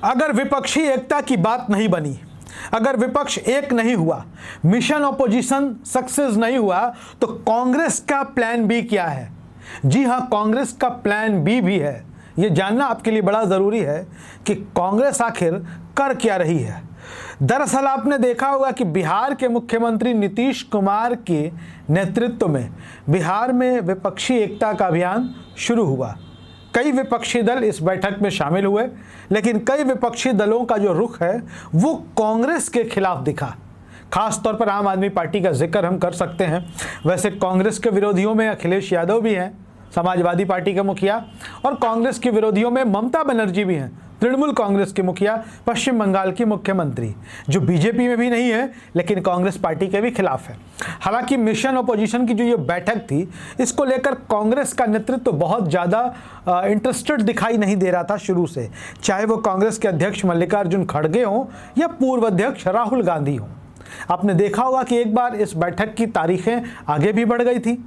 अगर विपक्षी एकता की बात नहीं बनी, अगर विपक्ष एक नहीं हुआ, मिशन ऑपोजिशन सक्सेस नहीं हुआ, तो कांग्रेस का प्लान बी क्या है? जी हां, कांग्रेस का प्लान बी भी है। यह जानना आपके लिए बड़ा जरूरी है कि कांग्रेस आखिर कर क्या रही है। दरअसल आपने देखा होगा कि बिहार के मुख्यमंत्री नीतीश कुमार के नेतृत्व में बिहार में विपक्षी एकता का अभियान शुरू हुआ। कई विपक्षी दल इस बैठक में शामिल हुए, लेकिन कई विपक्षी दलों का जो रुख है वो कांग्रेस के खिलाफ दिखा। खास तौर पर आम आदमी पार्टी का जिक्र हम कर सकते हैं। वैसे कांग्रेस के विरोधियों में अखिलेश यादव भी हैं, समाजवादी पार्टी के मुखिया, और कांग्रेस के विरोधियों में ममता बनर्जी भी हैं, तृणमूल कांग्रेस की मुखिया, पश्चिम बंगाल की मुख्यमंत्री, जो बीजेपी में भी नहीं है लेकिन कांग्रेस पार्टी के भी खिलाफ है। हालांकि मिशन ऑपोजिशन की जो ये बैठक थी, इसको लेकर कांग्रेस का नेतृत्व बहुत ज़्यादा इंटरेस्टेड दिखाई नहीं दे रहा था शुरू से, चाहे वो कांग्रेस के अध्यक्ष मल्लिकार्जुन खड़गे हों या पूर्व अध्यक्ष राहुल गांधी हों। आपने देखा होगा कि एक बार इस बैठक की तारीखें आगे भी बढ़ गई थी।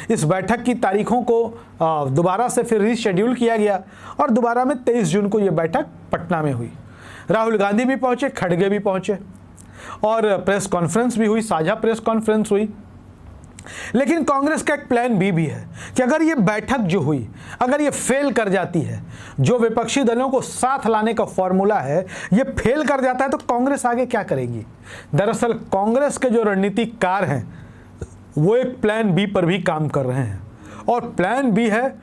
इस बैठक की तारीखों को दोबारा से फिर रीशेड्यूल किया गया और दोबारा में 23 जून को यह बैठक पटना में हुई। राहुल गांधी भी पहुंचे, खड़गे भी पहुंचे और प्रेस कॉन्फ्रेंस भी हुई, साझा प्रेस कॉन्फ्रेंस हुई। लेकिन कांग्रेस का एक प्लान बी भी है कि अगर ये बैठक जो हुई, अगर ये फेल कर जाती है, जो विपक्षी दलों को साथ लाने का फॉर्मूला है, ये फेल कर जाता है, तो कांग्रेस आगे क्या करेगी। दरअसल कांग्रेस के जो रणनीतिकार हैं वो एक प्लान बी पर भी काम कर रहे हैं, और प्लान बी है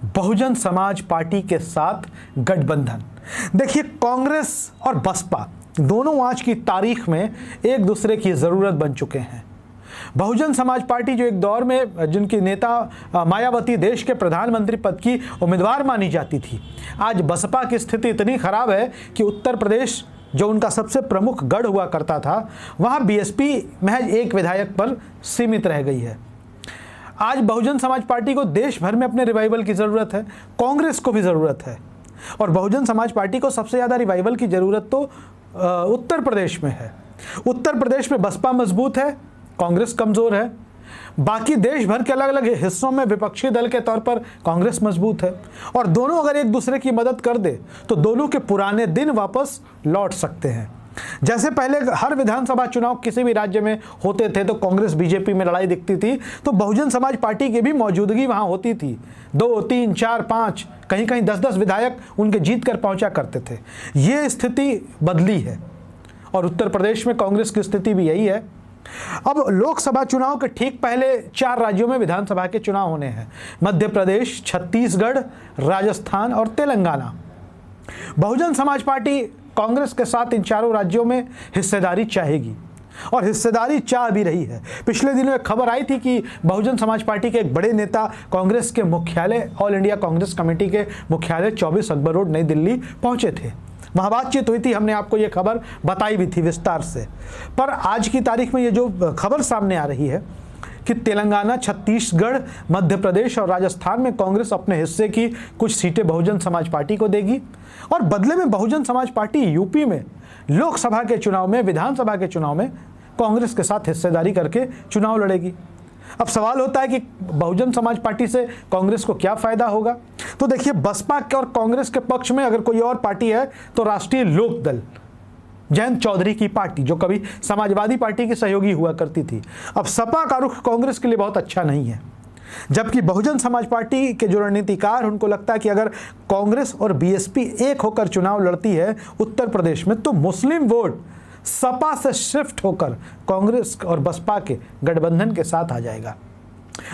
बहुजन समाज पार्टी के साथ गठबंधन। देखिए, कांग्रेस और बसपा दोनों आज की तारीख में एक दूसरे की ज़रूरत बन चुके हैं। बहुजन समाज पार्टी जो एक दौर में जिनकी नेता मायावती देश के प्रधानमंत्री पद की उम्मीदवार मानी जाती थी, आज बसपा की स्थिति इतनी खराब है कि उत्तर प्रदेश जो उनका सबसे प्रमुख गढ़ हुआ करता था, वहां बीएसपी महज एक विधायक पर सीमित रह गई है। आज बहुजन समाज पार्टी को देश भर में अपने रिवाइवल की ज़रूरत है, कांग्रेस को भी ज़रूरत है, और बहुजन समाज पार्टी को सबसे ज़्यादा रिवाइवल की ज़रूरत तो उत्तर प्रदेश में है। उत्तर प्रदेश में बसपा मजबूत है, कांग्रेस कमज़ोर है। बाकी देश भर के अलग अलग हिस्सों में विपक्षी दल के तौर पर कांग्रेस मजबूत है, और दोनों अगर एक दूसरे की मदद कर दे तो दोनों के पुराने दिन वापस लौट सकते हैं। जैसे पहले हर विधानसभा चुनाव किसी भी राज्य में होते थे तो कांग्रेस बीजेपी में लड़ाई दिखती थी, तो बहुजन समाज पार्टी की भी मौजूदगी वहां होती थी। 2, 3, 4, 5, कहीं कहीं 10-10 विधायक उनके जीत कर पहुंचा करते थे। ये स्थिति बदली है, और उत्तर प्रदेश में कांग्रेस की स्थिति भी यही है। अब लोकसभा चुनाव के ठीक पहले 4 राज्यों में विधानसभा के चुनाव होने हैं: मध्य प्रदेश, छत्तीसगढ़, राजस्थान और तेलंगाना। बहुजन समाज पार्टी कांग्रेस के साथ इन चारों राज्यों में हिस्सेदारी चाहेगी, और हिस्सेदारी चाह भी रही है। पिछले दिनों एक खबर आई थी कि बहुजन समाज पार्टी के एक बड़े नेता कांग्रेस के मुख्यालय, ऑल इंडिया कांग्रेस कमेटी के मुख्यालय 24 अकबर रोड, नई दिल्ली पहुंचे थे। वहाँ बातचीत हुई थी, हमने आपको ये खबर बताई भी थी विस्तार से। पर आज की तारीख में ये जो खबर सामने आ रही है कि तेलंगाना, छत्तीसगढ़, मध्य प्रदेश और राजस्थान में कांग्रेस अपने हिस्से की कुछ सीटें बहुजन समाज पार्टी को देगी, और बदले में बहुजन समाज पार्टी यूपी में लोकसभा के चुनाव में, विधानसभा के चुनाव में कांग्रेस के साथ हिस्सेदारी करके चुनाव लड़ेगी। अब सवाल होता है कि बहुजन समाज पार्टी से कांग्रेस को क्या फायदा होगा। तो देखिए, बसपा के और कांग्रेस के पक्ष में अगर कोई और पार्टी है तो राष्ट्रीय लोक दल, जयंत चौधरी की पार्टी, जो कभी समाजवादी पार्टी की सहयोगी हुआ करती थी। अब सपा का रुख कांग्रेस के लिए बहुत अच्छा नहीं है, जबकि बहुजन समाज पार्टी के जो रणनीतिकार, उनको लगता है कि अगर कांग्रेस और बीएसपी एक होकर चुनाव लड़ती है उत्तर प्रदेश में, तो मुस्लिम वोट सपा से शिफ्ट होकर कांग्रेस और बसपा के गठबंधन के साथ आ जाएगा,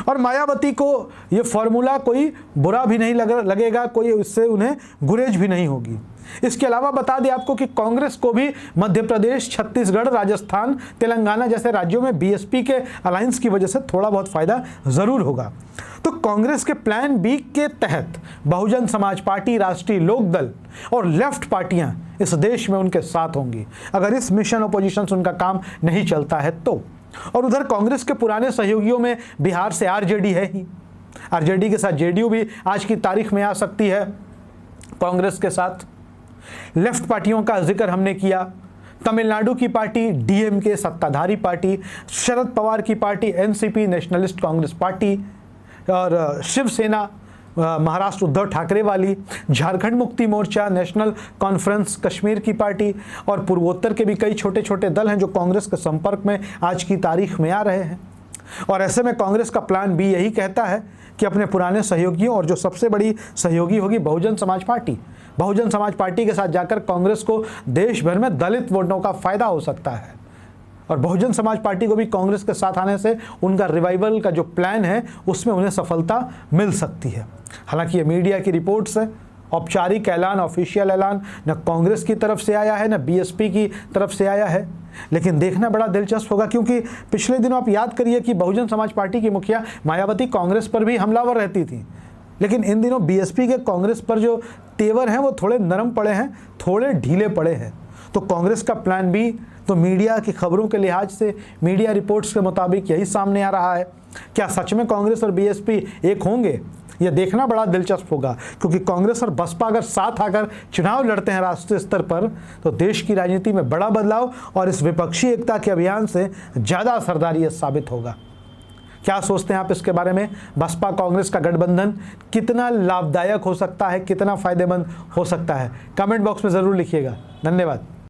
और मायावती को ये फॉर्मूला कोई बुरा भी नहीं लगेगा, कोई इससे उन्हें गुरेज भी नहीं होगी। इसके अलावा बता दें आपको कि कांग्रेस को भी मध्य प्रदेश, छत्तीसगढ़, राजस्थान, तेलंगाना जैसे राज्यों में बीएसपी के अलायंस की वजह से थोड़ा बहुत फायदा जरूर होगा। तो कांग्रेस के प्लान बी के तहत बहुजन समाज पार्टी, राष्ट्रीय लोक दल और लेफ्ट पार्टियां इस देश में उनके साथ होंगी, अगर इस मिशन ऑपोजिशन से उनका काम नहीं चलता है तो। और उधर कांग्रेस के पुराने सहयोगियों में बिहार से आरजेडी है ही, आरजेडी के साथ जेडीयू भी आज की तारीख में आ सकती है कांग्रेस के साथ। लेफ्ट पार्टियों का जिक्र हमने किया, तमिलनाडु की पार्टी डीएमके सत्ताधारी पार्टी, शरद पवार की party NCP nationalist Congress party, और शिवसेना महाराष्ट्र उद्धव ठाकरे वाली, झारखंड मुक्ति मोर्चा, नेशनल कॉन्फ्रेंस कश्मीर की पार्टी और पूर्वोत्तर के भी कई छोटे छोटे दल हैं जो कांग्रेस के संपर्क में आज की तारीख में आ रहे हैं। और ऐसे में कांग्रेस का प्लान बी यही कहता है कि अपने पुराने सहयोगियों और जो सबसे बड़ी सहयोगी होगी बहुजन समाज पार्टी के साथ जाकर कांग्रेस को देश भर में दलित वोटों का फायदा हो सकता है। और बहुजन समाज पार्टी को भी कांग्रेस के साथ आने से उनका रिवाइवल का जो प्लान है उसमें उन्हें सफलता मिल सकती है। हालांकि ये मीडिया की रिपोर्ट्स है, औपचारिक ऐलान, ऑफिशियल ऐलान न कांग्रेस की तरफ से आया है न बीएसपी की तरफ से आया है। लेकिन देखना बड़ा दिलचस्प होगा, क्योंकि पिछले दिनों आप याद करिए कि बहुजन समाज पार्टी की मुखिया मायावती कांग्रेस पर भी हमलावर रहती थी, लेकिन इन दिनों बीएसपी के कांग्रेस पर जो तेवर हैं वो थोड़े नरम पड़े हैं, थोड़े ढीले पड़े हैं। तो कांग्रेस का प्लान बी तो मीडिया की खबरों के लिहाज से, मीडिया रिपोर्ट्स के मुताबिक यही सामने आ रहा है। क्या सच में कांग्रेस और बीएसपी एक होंगे? यह देखना बड़ा दिलचस्प होगा, क्योंकि कांग्रेस और बसपा अगर साथ आकर चुनाव लड़ते हैं राष्ट्रीय स्तर पर तो देश की राजनीति में बड़ा बदलाव और इस विपक्षी एकता के अभियान से ज़्यादा असरदार यह साबित होगा। क्या सोचते हैं आप इसके बारे में? बसपा कांग्रेस का गठबंधन कितना लाभदायक हो सकता है, कितना फायदेमंद हो सकता है? कमेंट बॉक्स में ज़रूर लिखिएगा। धन्यवाद।